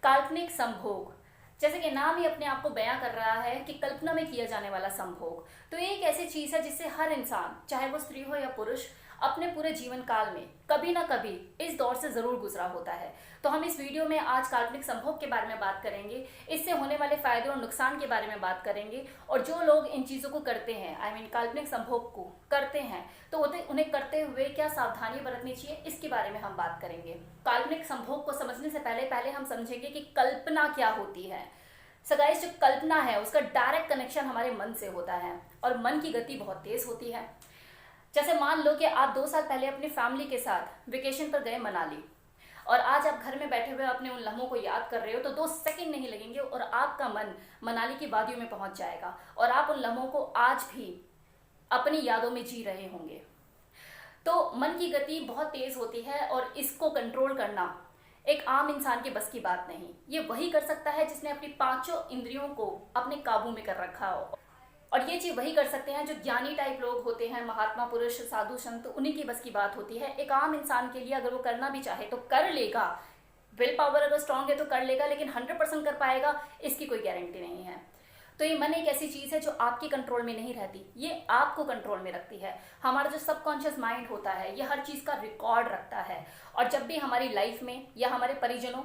काल्पनिक संभोग, जैसे कि नाम ही अपने आप को बयां कर रहा है कि कल्पना में किया जाने वाला संभोग। तो ये एक ऐसी चीज है जिससे हर इंसान, चाहे वो स्त्री हो या पुरुष, अपने पूरे जीवन काल में कभी ना कभी इस दौर से जरूर गुजरा होता है। तो हम इस वीडियो में आज काल्पनिक संभोग के बारे में बात करेंगे, इससे होने वाले फायदे और नुकसान के बारे में बात करेंगे, और जो लोग इन चीजों को करते हैं, काल्पनिक संभोग को करते हैं, तो उन्हें करते हुए क्या सावधानी बरतनी चाहिए, इसके बारे में हम बात करेंगे। काल्पनिक संभोग को समझने से पहले पहले हम समझेंगे कि कल्पना क्या होती है। सो गाइस, जो कल्पना है उसका डायरेक्ट कनेक्शन हमारे मन से होता है, और मन की गति बहुत तेज होती है। जैसे मान लो कि आप 2 साल पहले अपनी फैमिली के साथ वेकेशन पर गए मनाली, और आज आप घर में बैठे हुए अपने उन लम्हों को याद कर रहे हो, तो 2 सेकंड नहीं लगेंगे और आपका मन मनाली की वादियों में पहुंच जाएगा, और आप उन लम्हों को आज भी अपनी यादों में जी रहे होंगे। तो मन की गति बहुत तेज होती है, और इसको कंट्रोल करना एक आम इंसान के बस की बात नहीं। ये वही कर सकता है जिसने अपनी 5 इंद्रियों को अपने काबू में कर रखा हो, और ये चीज वही कर सकते हैं जो ज्ञानी टाइप लोग होते हैं, महात्मा पुरुष, साधु संत, उन्हीं की बस की बात होती है। एक आम इंसान के लिए अगर वो करना भी चाहे तो कर लेगा, विल पावर अगर स्ट्रांग है तो कर लेगा, लेकिन 100% कर पाएगा इसकी कोई गारंटी नहीं है। तो ये मन एक ऐसी चीज है जो आपके कंट्रोल में नहीं रहती, ये आपको कंट्रोल में रखती है। हमारा जो सबकॉन्शियस माइंड होता है ये हर चीज का रिकॉर्ड रखता है, और जब भी हमारी लाइफ में या हमारे परिजनों,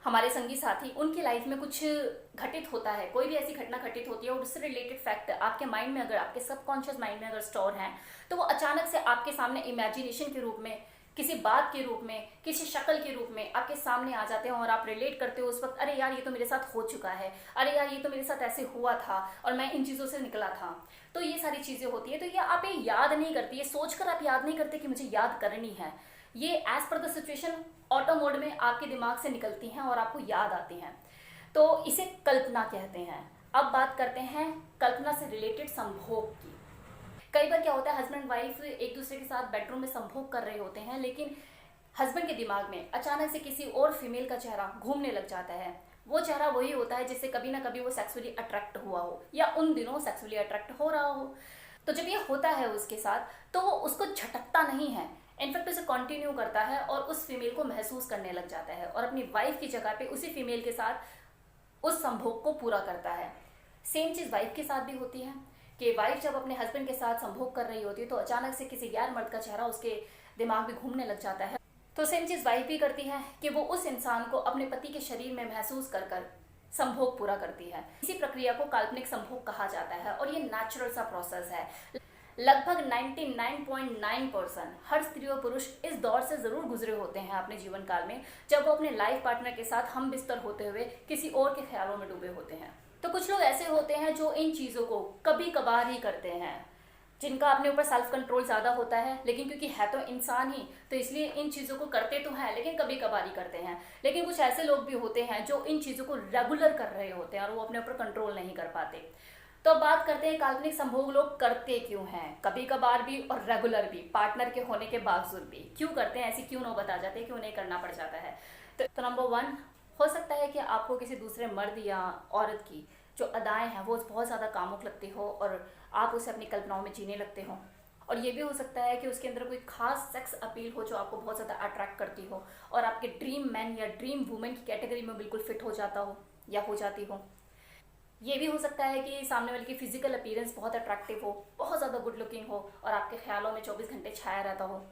हमारे संगी साथी, उनकी लाइफ में कुछ घटित होता है, कोई भी ऐसी घटना घटित होती है और उससे रिलेटेड फैक्ट आपके माइंड में, अगर आपके सबकॉन्शियस माइंड में अगर स्टोर है, तो वो अचानक से आपके सामने इमेजिनेशन के रूप में, किसी बात के रूप में, किसी शक्ल के रूप में आपके सामने आ जाते हैं, और आप रिलेट करते हो उस वक्त, अरे यार ये तो मेरे साथ हो चुका है, अरे यार ये तो मेरे साथ ऐसे हुआ था और मैं इन चीज़ों से निकला था। तो ये सारी चीज़ें होती है। तो ये आप ये याद नहीं करती, ये सोचकर आप याद नहीं करते कि मुझे याद करनी है। ये as per the situation auto mode में आपके दिमाग से निकलती हैं और आपको याद आती हैं। तो इसे कल्पना कहते हैं। अब बात करते हैं कल्पना से रिलेटेड संभोग की। कई बार क्या होता है, हस्बैंड वाइफ एक दूसरे के साथ बेडरूम में संभोग कर रहे होते हैं, लेकिन हस्बैंड के दिमाग में अचानक से किसी और फीमेल का चेहरा घूमने लग जाता है। वो चेहरा वही होता है जिससे कभी ना कभी वो सेक्सुअली अट्रैक्ट हुआ हो, या उन दिनों सेक्सुअली अट्रैक्ट हो रहा हो। तो जब ये होता है उसके साथ, तो वो उसको झटकता नहीं है, इनफैक्ट उसे कंटिन्यू करता है और उस फीमेल को महसूस करने लग जाता है, और अपनी वाइफ की जगह पे उसी फीमेल के साथ उस संभोग को पूरा करता है। सेम चीज वाइफ के साथ भी होती है कि वाइफ जब अपने हस्बैंड के साथ संभोग कर रही होती है, तो अचानक से किसी गैर मर्द का चेहरा उसके दिमाग में घूमने लग जाता है। तो सेम चीज वाइफ भी करती है कि वो उस इंसान को अपने पति के शरीर में महसूस कर कर संभोग पूरा करती है। इसी प्रक्रिया को काल्पनिक संभोग कहा जाता है, और ये नेचुरल सा प्रोसेस है। लगभग 99.9% हर स्त्री और पुरुष इस दौर से जरूर गुजरे होते हैं अपने जीवन काल में, जब वो अपने लाइफ पार्टनर के साथ हम बिस्तर होते हुए किसी और के ख्यालों में डूबे होते हैं। तो कुछ लोग ऐसे होते हैं जो इन चीज़ों को कभी कभार ही करते हैं, जिनका अपने ऊपर सेल्फ कंट्रोल ज़्यादा होता है, लेकिन क्योंकि है तो इंसान ही, तो इसलिए इन चीज़ों को करते तो हैं, लेकिन कभी कभार ही करते हैं। लेकिन कुछ ऐसे लोग भी होते हैं जो इन चीज़ों को रेगुलर कर रहे होते हैं और वो अपने ऊपर कंट्रोल नहीं कर पाते। तो अब बात करते हैं काल्पनिक संभोग लोग करते क्यों हैं, कभी कभार भी और रेगुलर भी, पार्टनर के होने के बावजूद भी क्यों करते हैं, ऐसी क्यों नौबत आ जाती है, क्यों नहीं करना पड़ जाता है। तो नंबर 1, हो सकता है कि आपको किसी दूसरे मर्द या औरत की जो अदाएं हैं वो बहुत ज़्यादा कामुक लगती हो, और आप उसे अपनी कल्पनाओं में जीने लगते हो। और ये भी हो सकता है कि उसके अंदर कोई खास सेक्स अपील हो जो आपको बहुत ज़्यादा अट्रैक्ट करती हो, और आपके ड्रीम मैन या ड्रीम वुमेन की कैटेगरी में बिल्कुल फिट हो जाता हो या हो जाती हो। ये भी हो सकता है कि सामने वाले की फिजिकल अपीयरेंस बहुत अट्रैक्टिव हो, बहुत ज़्यादा गुड लुकिंग हो, और आपके ख्यालों में 24 घंटे छाया रहता हो।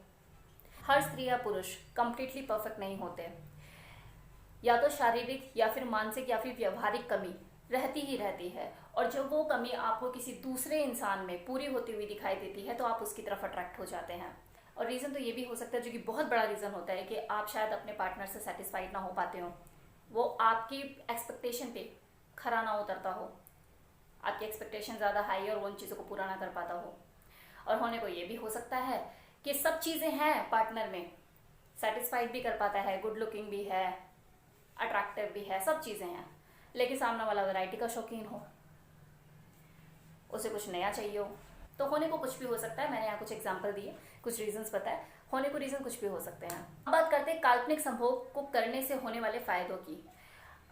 हर स्त्री या पुरुष कंप्लीटली परफेक्ट नहीं होते, या तो शारीरिक या फिर मानसिक या फिर व्यवहारिक कमी रहती ही रहती है, और जब वो कमी आपको किसी दूसरे इंसान में पूरी होती हुई दिखाई देती है तो आप उसकी तरफ अट्रैक्ट हो जाते हैं। और रीज़न तो ये भी हो सकता है, जो कि बहुत बड़ा रीज़न होता है, कि आप शायद अपने पार्टनर से सेटिस्फाइड ना हो पाते हो, वो आपकी एक्सपेक्टेशन पे खरा ना उतरता हो, आपकी एक्सपेक्टेशन ज़्यादा हाई और वो उन चीज़ों को पूरा ना कर पाता हो। और होने को ये भी हो सकता है कि सब चीज़ें हैं पार्टनर में, सेटिस्फाइड भी कर पाता है, गुड लुकिंग भी है, अट्रैक्टिव भी है, सब चीज़ें हैं, लेकिन सामने वाला वैरायटी का शौकीन हो, उसे कुछ नया चाहिए हो। तो होने को कुछ भी हो सकता है। मैंने यहाँ कुछ एग्जांपल दिए, कुछ रीजंस बताए, होने को रीजन कुछ भी हो सकते हैं। अब बात करते हैं काल्पनिक संभोग को करने से होने वाले फायदों की।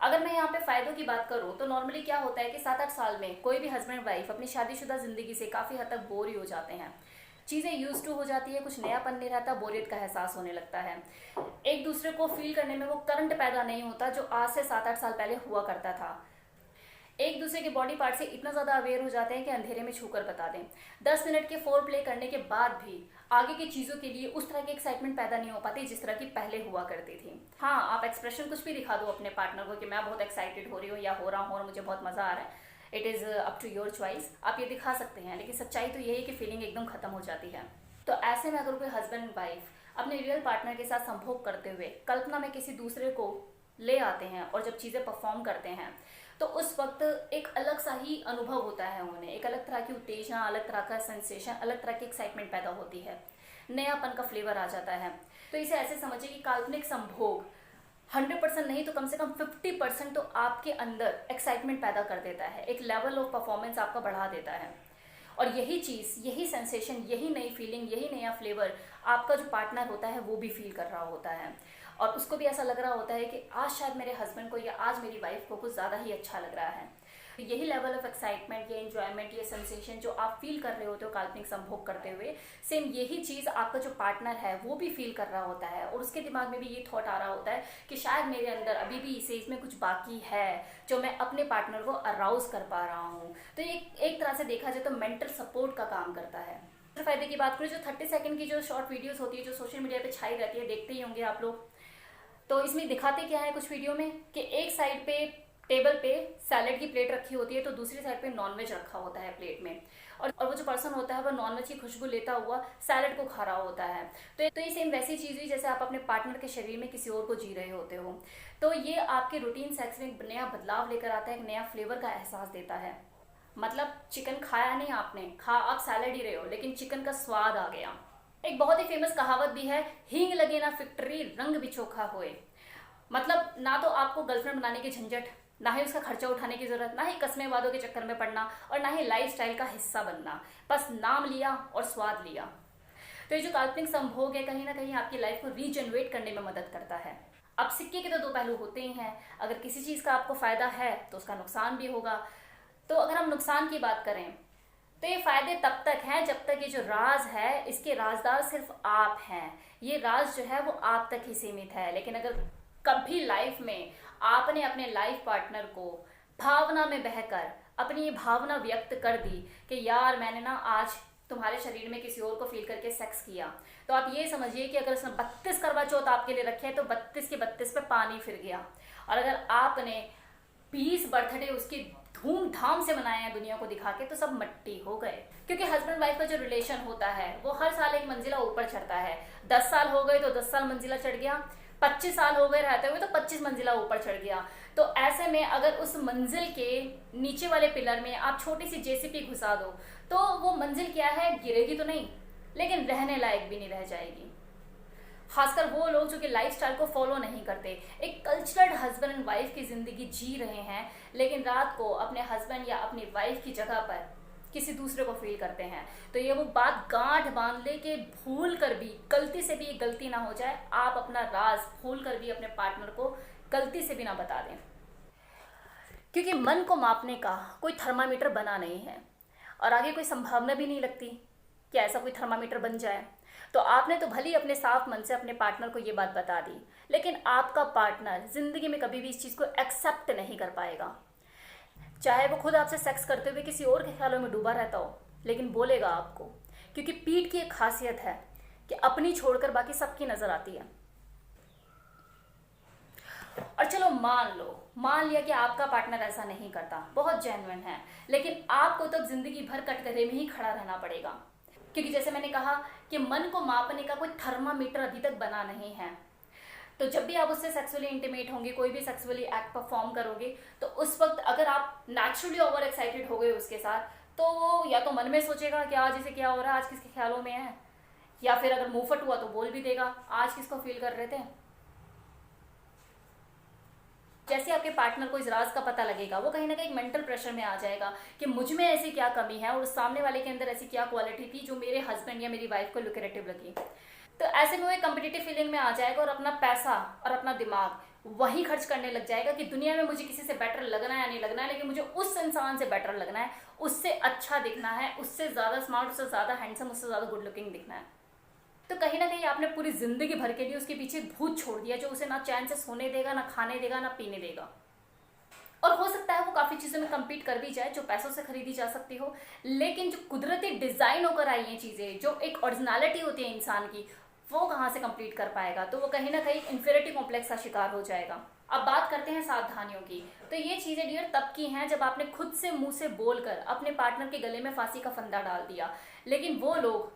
अगर मैं यहाँ पे फायदों की बात करूँ तो नॉर्मली क्या होता है कि 7-8 साल में कोई भी हस्बैंड वाइफ अपनी शादीशुदा जिंदगी से काफ़ी हद तक बोर ही हो जाते हैं। चीज़ें यूज टू हो जाती है, कुछ नयापन नहीं रहता, बोरियत का एहसास होने लगता है। एक दूसरे को फील करने में वो करंट पैदा नहीं होता जो आज से 7-8 साल पहले हुआ करता था। एक दूसरे के बॉडी पार्ट से इतना ज़्यादा अवेयर हो जाते हैं कि अंधेरे में छूकर बता दें। 10 मिनट के फोर प्ले करने के बाद भी आगे की चीज़ों के लिए उस तरह की एक्साइटमेंट पैदा नहीं हो पाती जिस तरह की पहले हुआ करती थी। हाँ, आप एक्सप्रेशन कुछ भी दिखा दो अपने पार्टनर को कि मैं बहुत एक्साइटेड हो रही हूँ या हो रहा हूँ और मुझे बहुत मज़ा आ रहा है, it is up to your choice, आप ये दिखा सकते हैं, लेकिन सच्चाई तो यही है कि फीलिंग एकदम खत्म हो जाती है। तो ऐसे में अगर कोई हस्बैंड एंड वाइफ अपने रियल पार्टनर के साथ संभोग करते हुए कल्पना में किसी दूसरे को ले आते हैं और जब चीज़ें परफॉर्म करते हैं तो उस वक्त एक अलग सा ही अनुभव होता है उन्हें, एक अलग तरह की उत्तेजना, अलग तरह का सेंसेशन, अलग तरह की एक्साइटमेंट पैदा होती है, नयापन का फ्लेवर आ जाता है। तो इसे ऐसे समझिए कि काल्पनिक संभोग 100% नहीं तो कम से कम 50% तो आपके अंदर एक्साइटमेंट पैदा कर देता है, एक लेवल ऑफ परफॉर्मेंस आपका बढ़ा देता है। और यही चीज़, यही सेंसेशन, यही नई फीलिंग, यही नया फ्लेवर आपका जो पार्टनर होता है वो भी फील कर रहा होता है और उसको भी ऐसा लग रहा होता है कि आज शायद मेरे हस्बैंड को या आज मेरी वाइफ को कुछ ज़्यादा ही अच्छा लग रहा है। तो यही लेवल ऑफ एक्साइटमेंट, ये एंजॉयमेंट, ये सेंसेशन जो आप फील कर रहे होते हो काल्पनिक संभोग करते हुए, सेम यही चीज़ आपका जो पार्टनर है वो भी फील कर रहा होता है और उसके दिमाग में भी ये थॉट आ रहा होता है कि शायद मेरे अंदर अभी भी इस एज में कुछ बाकी है जो मैं अपने पार्टनर को अराउज कर पा रहा हूँ। तो ये एक तरह से देखा जाए तो मेंटल सपोर्ट का काम करता है। फायदे की बात करें, जो 30 सेकंड की जो शॉर्ट वीडियोस होती है जो सोशल मीडिया पे छाई रहती है, देखते ही होंगे आप लोग। तो इसमें दिखाते क्या है कुछ वीडियो में कि एक साइड पे टेबल पे सैलेड की प्लेट रखी होती है तो दूसरी साइड पे नॉनवेज रखा होता है प्लेट में, और वो जो पर्सन होता है वो नॉनवेज की खुशबू लेता हुआ सैलेड को खा रहा होता है। तो ये सेम वैसी चीज़ हुई जैसे आप अपने पार्टनर के शरीर में किसी और को जी रहे होते हो। तो ये आपके रूटीन सेक्स में एक नया बदलाव लेकर आता है, एक नया फ्लेवर का एहसास देता है। मतलब चिकन खाया नहीं आपने, खा आप सैलेड ही रहे हो, लेकिन चिकन का स्वाद आ गया। एक बहुत ही फेमस कहावत भी है, हींग लगे ना फिक्टरी रंग भी चोखा होए। मतलब ना तो आपको गर्लफ्रेंड बनाने की झंझट, ना ही उसका खर्चा उठाने की जरूरत, ना ही कस्मे वादों के चक्कर में पड़ना और ना ही लाइफस्टाइल का हिस्सा बनना, बस नाम लिया और स्वाद लिया। तो ये जो काल्पनिक संभोग है कहीं ना कहीं आपकी लाइफ को रीजनरेट करने में मदद करता है। अब सिक्के के तो दो पहलू होते ही हैं, अगर किसी चीज़ का आपको फायदा है तो उसका नुकसान भी होगा। तो अगर हम नुकसान की बात करें तो ये फायदे तब तक हैं जब तक ये जो राज है इसके राजदार सिर्फ आप हैं, ये राज जो है वो आप तक ही सीमित है। लेकिन अगर कभी लाइफ में आपने अपने लाइफ पार्टनर को भावना में बहकर अपनी ये भावना व्यक्त कर दी कि यार मैंने ना आज तुम्हारे शरीर में किसी और को फील करके सेक्स किया, तो आप ये समझिए कि अगर उसने 32 करवा चौथ आपके लिए रखे हैं तो 32 के 32 पे पानी फिर गया। और अगर आपने 20 बर्थडे उसकी धूमधाम से मनाए हैं दुनिया को दिखा के, तो सब मट्टी हो गए। क्योंकि हस्बैंड वाइफ का जो रिलेशन होता है वो हर साल एक मंजिला ऊपर चढ़ता है। 10 साल हो गए तो 10 साल मंजिला चढ़ गया, 25 साल हो गए रहते हुए तो 25 मंजिला ऊपर चढ़ गया। तो ऐसे में अगर उस मंजिल के नीचे वाले पिलर में आप छोटी सी जेसीपी घुसा दो तो वो मंजिल क्या है, गिरेगी तो नहीं लेकिन रहने लायक भी नहीं रह जाएगी। खासकर वो लोग जो कि लाइफस्टाइल को फॉलो नहीं करते, एक कल्चरल हस्बैंड एंड वाइफ की जिंदगी जी रहे हैं लेकिन रात को अपने हस्बैंड या अपनी वाइफ की जगह पर किसी दूसरे को फील करते हैं। तो ये वो बात गांठ बांध ले के भूल कर भी, गलती से भी ये गलती ना हो जाए, आप अपना राज भूल कर भी अपने पार्टनर को गलती से भी ना बता दें। क्योंकि मन को मापने का कोई थर्मामीटर बना नहीं है और आगे कोई संभावना भी नहीं लगती कि ऐसा कोई थर्मामीटर बन जाए। तो आपने तो भले ही अपने साफ मन से अपने पार्टनर को ये बात बता दी, लेकिन आपका पार्टनर जिंदगी में कभी भी इस चीज़ को एक्सेप्ट नहीं कर पाएगा। चाहे वो खुद आपसे सेक्स करते हुए किसी और के ख्यालों में डूबा रहता हो, लेकिन बोलेगा आपको, क्योंकि पीठ की एक खासियत है कि अपनी छोड़कर बाकी सबकी नजर आती है। और चलो मान लिया कि आपका पार्टनर ऐसा नहीं करता, बहुत जेन्युइन है, लेकिन आपको तो जिंदगी भर कटघरे में ही खड़ा रहना पड़ेगा। क्योंकि जैसे मैंने कहा कि मन को मापने का कोई थर्मामीटर अभी तक बना नहीं है। तो जब भी आप उससे सेक्सुअली इंटीमेट होंगे, कोई भी सेक्सुअली एक्ट परफॉर्म करोगे, तो उस वक्त अगर आप नेचुरली ओवर एक्साइटेड हो गए उसके साथ, तो वो या तो मन में सोचेगा कि आज इसे क्या हो रहा है, आज किसके ख्यालों में है, या फिर अगर मुंह फट हुआ तो बोल भी देगा आज किसको फील कर रहे थे। जैसे आपके पार्टनर को इस राज का पता लगेगा, वो कहीं ना कहीं मेंटल प्रेशर में आ जाएगा कि मुझ में ऐसी क्या कमी है और सामने वाले के अंदर ऐसी क्या क्वालिटी थी जो मेरे हस्बैंड या मेरी वाइफ को लुक्रेटिव लगी। तो ऐसे में वो एक कम्पिटिटिव फीलिंग में आ जाएगा और अपना पैसा और अपना दिमाग वही खर्च करने लग जाएगा कि दुनिया में मुझे किसी से बेटर लगना है या नहीं लगना है, लेकिन मुझे उस इंसान से बेटर लगना है, उससे अच्छा दिखना है, उससे ज़्यादा स्मार्ट, उससे ज़्यादा हैंडसम, उससे ज़्यादा गुड लुकिंग दिखना है। तो कहीं ना कहीं आपने पूरी जिंदगी भर के लिए उसके पीछे भूत छोड़ दिया, जो उसे ना चैन से सोने देगा, ना खाने देगा, ना पीने देगा। और हो सकता है वो काफ़ी चीज़ों में कम्पीट कर भी जाए जो पैसों से खरीदी जा सकती हो, लेकिन जो कुदरती डिज़ाइन होकर आई हैं चीज़ें, जो एक ओरिजिनलिटी होती है इंसान की, वो कहाँ से कंप्लीट कर पाएगा? तो वो कहीं ना कहीं इन्फीरियरिटी कॉम्प्लेक्स का शिकार हो जाएगा। अब बात करते हैं सावधानियों की। तो ये चीज़ें डियर तब की हैं जब आपने खुद से मुंह से बोलकर अपने पार्टनर के गले में फांसी का फंदा डाल दिया। लेकिन वो लोग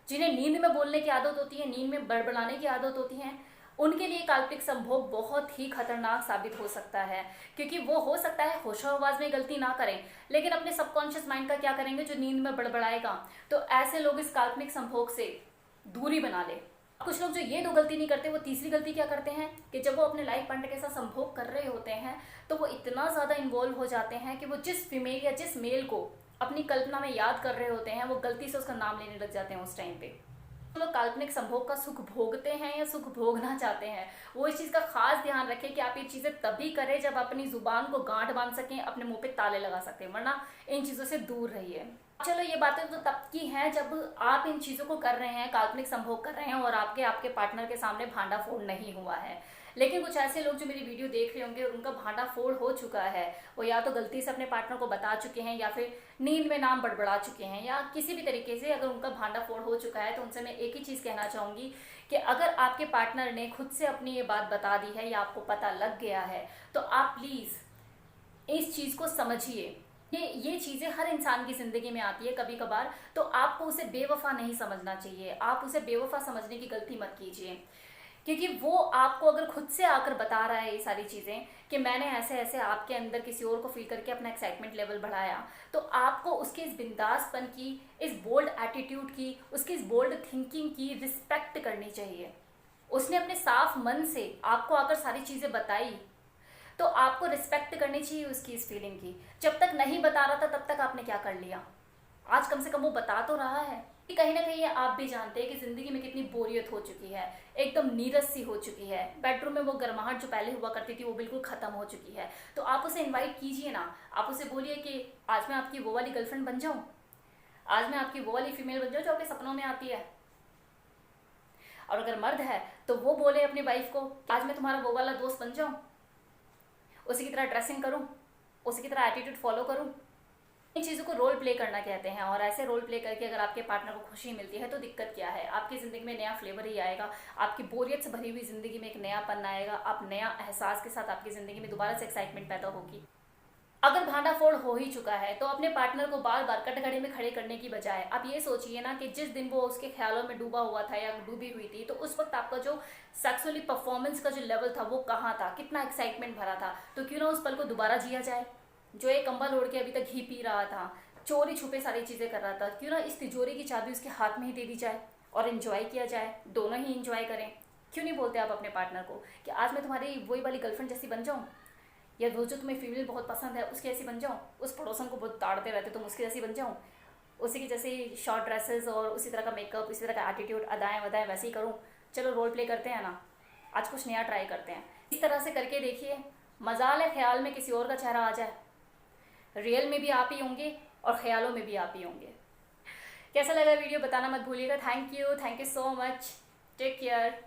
जिन्हें नींद में बोलने की आदत होती है, नींद में बड़बड़ाने की आदत होती है, उनके लिए काल्पनिक संभोग बहुत ही खतरनाक साबित हो सकता है। क्योंकि वो हो सकता है होशो-हवास में गलती ना करें, लेकिन अपने सबकॉन्शियस माइंड का क्या करेंगे जो नींद में बड़बड़ाएगा। तो ऐसे लोग इस काल्पनिक संभोग से दूरी बना ले। कुछ लोग जो ये दो गलती नहीं करते, वो तीसरी गलती क्या करते हैं कि जब वो अपने लाइफ पार्टनर के साथ संभोग कर रहे होते हैं तो वो इतना ज़्यादा इन्वॉल्व हो जाते हैं कि वो जिस फीमेल या जिस मेल को अपनी कल्पना में याद कर रहे होते हैं, वो गलती से उसका नाम लेने लग जाते हैं उस टाइम पे। लोग काल्पनिक संभोग का सुख भोगते हैं या सुख भोगना चाहते हैं, वो इस चीज़ का खास ध्यान रखें कि आप ये चीज़ें तभी करें जब अपनी जुबान को गांठ बांध सकें, अपने मुंह पे ताले लगा सकें, वरना इन चीज़ों से दूर रहिए। चलो ये बातें तो तब की हैं जब आप इन चीज़ों को कर रहे हैं, काल्पनिक संभोग कर रहे हैं और आपके पार्टनर के सामने भांडा फोड़ नहीं हुआ है। लेकिन कुछ ऐसे लोग जो मेरी वीडियो देख रहे होंगे और उनका भांडा फोड़ हो चुका है, वो या तो गलती से अपने पार्टनर को बता चुके हैं या फिर नींद में नाम बड़बड़ा चुके हैं, या किसी भी तरीके से अगर उनका भांडा फोड़ हो चुका है, तो उनसे मैं एक ही चीज़ कहना चाहूँगी कि अगर आपके पार्टनर ने खुद से अपनी ये बात बता दी है या आपको पता लग गया है, तो आप प्लीज़ इस चीज़ को समझिए। ये चीज़ें हर इंसान की ज़िंदगी में आती है कभी कभार, तो आपको उसे बेवफा नहीं समझना चाहिए। आप उसे बेवफा समझने की गलती मत कीजिए, क्योंकि वो आपको अगर खुद से आकर बता रहा है ये सारी चीज़ें कि मैंने ऐसे ऐसे आपके अंदर किसी और को फील करके अपना एक्साइटमेंट लेवल बढ़ाया, तो आपको उसके इस बिंदासपन की, इस बोल्ड एटीट्यूड की, उसकी इस बोल्ड थिंकिंग की रिस्पेक्ट करनी चाहिए। उसने अपने साफ मन से आपको आकर सारी चीज़ें बताई, तो आपको रिस्पेक्ट करनी चाहिए उसकी इस फीलिंग की। जब तक नहीं बता रहा था तब तक आपने क्या कर लिया? आज कम से कम वो बता तो रहा है। कि कहीं ना कहीं आप भी जानते हैं कि ज़िंदगी में कितनी बोरियत हो चुकी है, एकदम नीरस सी हो चुकी है। बेडरूम में वो गर्माहट जो पहले हुआ करती थी वो बिल्कुल ख़त्म हो चुकी है। तो आप उसे इनवाइट कीजिए ना, आप उसे बोलिए कि आज मैं आपकी वो वाली गर्लफ्रेंड बन जाऊँ, आज मैं आपकी वो वाली फीमेल बन जाऊँ जो आपके सपनों में आती है। और अगर मर्द है तो वो बोले अपनी वाइफ को आज मैं तुम्हारा वो वाला दोस्त बन जाऊँ, उसी की तरह ड्रेसिंग करूँ, उसी की तरह एटीट्यूड फॉलो करूँ। इन चीज़ों को रोल प्ले करना कहते हैं। और ऐसे रोल प्ले करके अगर आपके पार्टनर को खुशी मिलती है तो दिक्कत क्या है? आपकी ज़िंदगी में नया फ्लेवर ही आएगा, आपकी बोरियत से भरी हुई ज़िंदगी में एक नयापन आएगा, आप नया एहसास के साथ आपकी ज़िंदगी में दोबारा से एक्साइटमेंट पैदा होगी। अगर भांडा फोड़ हो ही चुका है तो अपने पार्टनर को बार बार कटघरे में खड़े करने की बजाय आप ये सोचिए ना कि जिस दिन वो उसके ख्यालों में डूबा हुआ था या डूबी हुई थी, तो उस वक्त आपका जो सेक्सुअली परफॉर्मेंस का जो लेवल था वो कहाँ था, कितना एक्साइटमेंट भरा था। तो क्यों ना उस पल को दोबारा जिया जाए। जो एक कंबल ओढ़ के अभी तक घी पी रहा था, चोरी छुपे सारी चीज़ें कर रहा था, क्यों ना इस तिजोरी की चाबी उसके हाथ में ही दे दी जाए और इन्जॉय किया जाए, दोनों ही इन्जॉय करें। क्यों नहीं बोलते आप अपने पार्टनर को कि आज मैं तुम्हारी वही वाली गर्लफ्रेंड जैसी बन जाऊँ, या वो जो तुम्हें फीमेल बहुत पसंद है उसकी ऐसी बन जाऊँ, उस पड़ोसन को बहुत ताड़ते रहते तुम उसकी जैसी बन जाऊँ, उसी की जैसी शॉर्ट ड्रेसेस और उसी तरह का मेकअप, इसी तरह का एटीट्यूड, अदाएँ वदाएँ वैसे ही करूँ। चलो रोल प्ले करते हैं ना, आज कुछ नया ट्राई करते हैं। इस तरह से करके देखिए, मजाल है ख्याल में किसी और का चेहरा आ जाए, रियल में भी आप ही होंगे और ख्यालों में भी आप ही होंगे। कैसा लगा वीडियो बताना मत भूलिएगा। Thank you so much, take care.